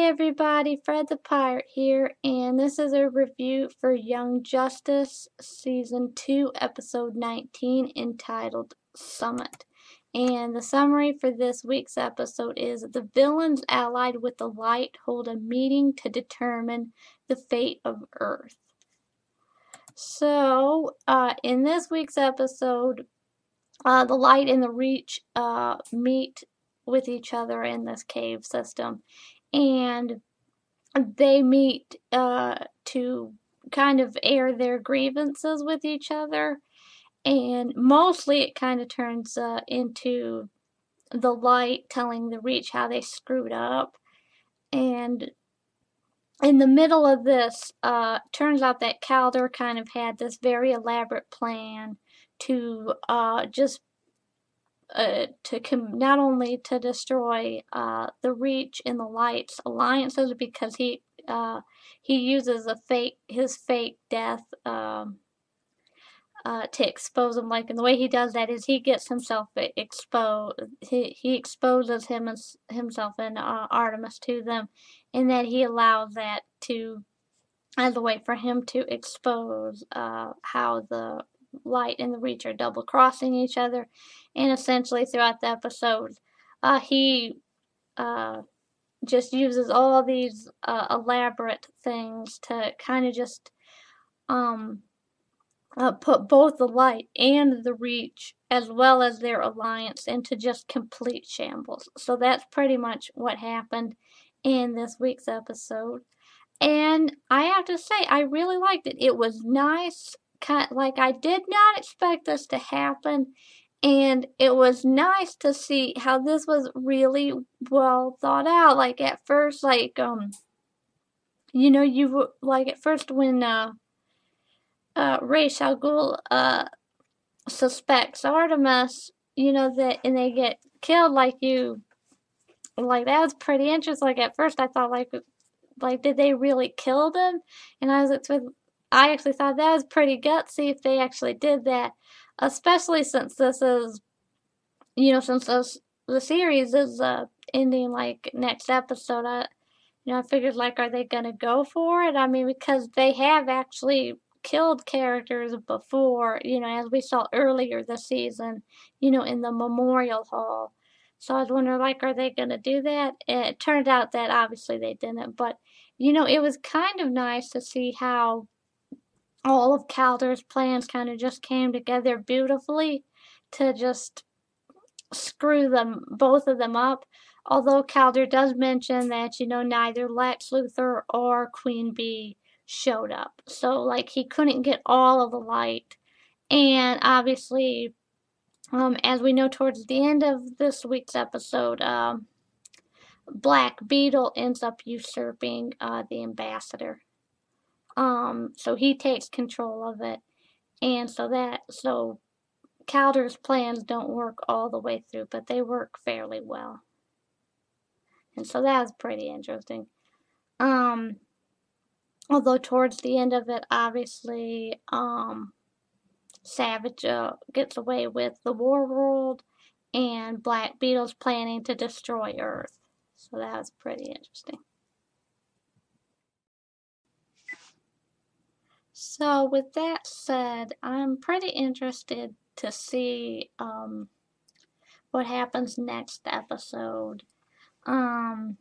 everybody, Fred the Pirate here, and this is a review for Young Justice Season 2, Episode 19, entitled Summit. And the summary for this week's episode is the villains allied with the light hold a meeting to determine the fate of Earth. So, in this week's episode, the light and the reach meet with each other in this cave system, and they meet to kind of air their grievances with each other, and mostly it kind of turns into the light telling the reach how they screwed up. And in the middle of this, turns out that Calder kind of had this very elaborate plan to not only to destroy the Reach and the Light's alliances, because he uses his fake death to expose them. Like, and the way he does that is he gets himself exposed. He exposes himself and Artemis to them, and then he allows that to as a way for him to expose how the Light and the Reach are double crossing each other. And essentially throughout the episode, he just uses all these elaborate things to kind of just put both the Light and the Reach, as well as their alliance, into just complete shambles. So that's pretty much what happened in this week's episode. And I have to say, I really liked it. It was nice. Like, I did not expect this to happen, and it was nice to see how this was really well thought out. Like, at first, like, at first when Ra's al Ghul suspects Artemis, that, and they get killed, like, that was pretty interesting. Like, at first I thought, like, did they really kill them? And I actually thought that was pretty gutsy if they actually did that, especially since this is, the series is ending like next episode. I figured, like, are they gonna go for it? I mean, because they have actually killed characters before, as we saw earlier this season, in the Memorial Hall. So I was wondering, like, are they gonna do that? And it turned out that obviously they didn't, but it was kind of nice to see how all of Calder's plans kind of just came together beautifully to just screw both of them up. Although Calder does mention that, neither Lex Luthor or Queen Bee showed up. So, like, he couldn't get all of the Light. And obviously, as we know towards the end of this week's episode, Black Beetle ends up usurping the ambassador. So he takes control of it, and so Calder's plans don't work all the way through, but they work fairly well, and so that was pretty interesting. Although towards the end of it, obviously, Savage gets away with the War World, and Black Beetle's planning to destroy Earth, so that was pretty interesting. So with that said, I'm pretty interested to see what happens next episode. I'm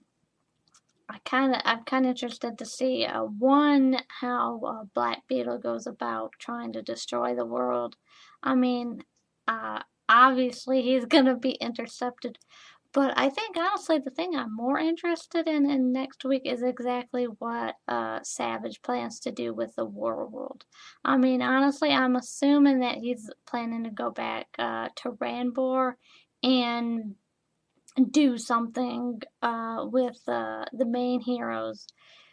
kind of interested to see how Black Beetle goes about trying to destroy the world. I mean, obviously he's gonna be intercepted. But I think, honestly, the thing I'm more interested in next week is exactly what Savage plans to do with the War World. I mean, honestly, I'm assuming that he's planning to go back to Ranbor and do something with the main heroes,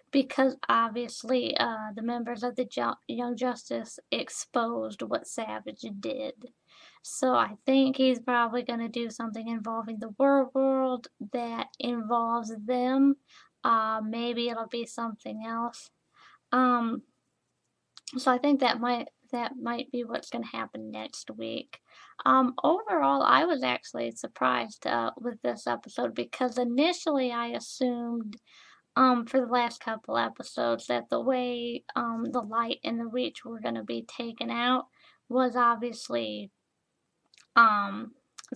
because obviously the members of the Young Justice exposed what Savage did. So I think he's probably going to do something involving the world that involves them. Maybe it'll be something else. So I think that might be what's going to happen next week. Overall, I was actually surprised with this episode, because initially I assumed for the last couple episodes that the way the light and the reach were going to be taken out was obviously um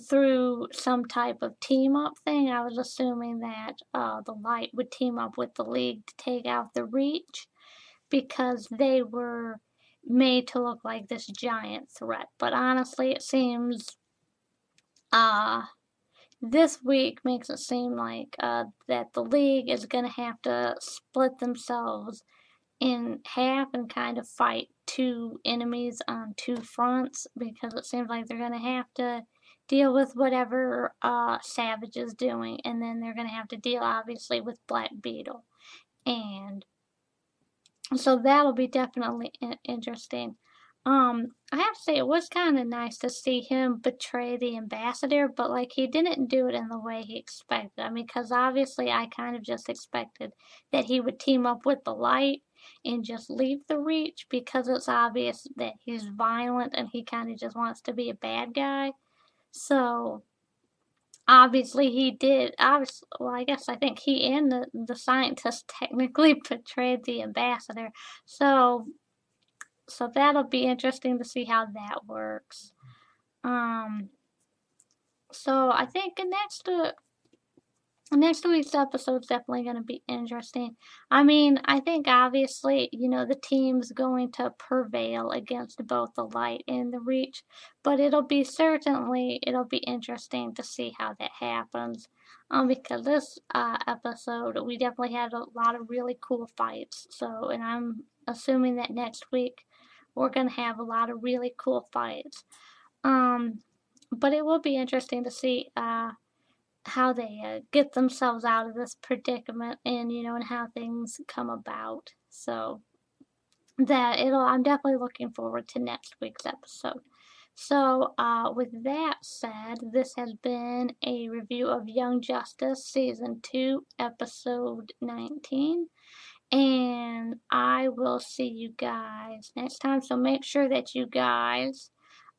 through some type of team up thing. I was assuming that the light would team up with the league to take out the reach because they were made to look like this giant threat. But honestly, it seems uh this week makes it seem like that the league is going to have to split themselves in half and kind of fight two enemies on two fronts because it seems like they're going to have to deal with whatever Savage is doing, and then they're going to have to deal obviously with Black Beetle. And so that'll be definitely interesting. I have to say it was kind of nice to see him betray the ambassador, but like he didn't do it in the way he expected. I mean, because obviously I kind of just expected that he would team up with the light and just leave the reach because it's obvious that he's violent and he kind of just wants to be a bad guy. So obviously he did. Obviously, well, I guess I think he and the scientist technically betrayed the ambassador. So that'll be interesting to see how that works. Um, so I think next week's episode is definitely going to be interesting. I mean, I think obviously, the team's going to prevail against both the light and the reach, but it'll be interesting to see how that happens. Because this episode, we definitely had a lot of really cool fights. So, and I'm assuming that next week we're going to have a lot of really cool fights. But it will be interesting to see how they get themselves out of this predicament, and and how things come about. So I'm definitely looking forward to next week's episode. So with that said, this has been a review of Young Justice season 2 episode 19, and I will see you guys next time. So make sure that you guys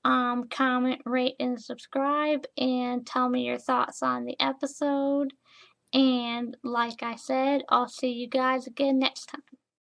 comment, rate, and subscribe, and tell me your thoughts on the episode. And like I said, I'll see you guys again next time.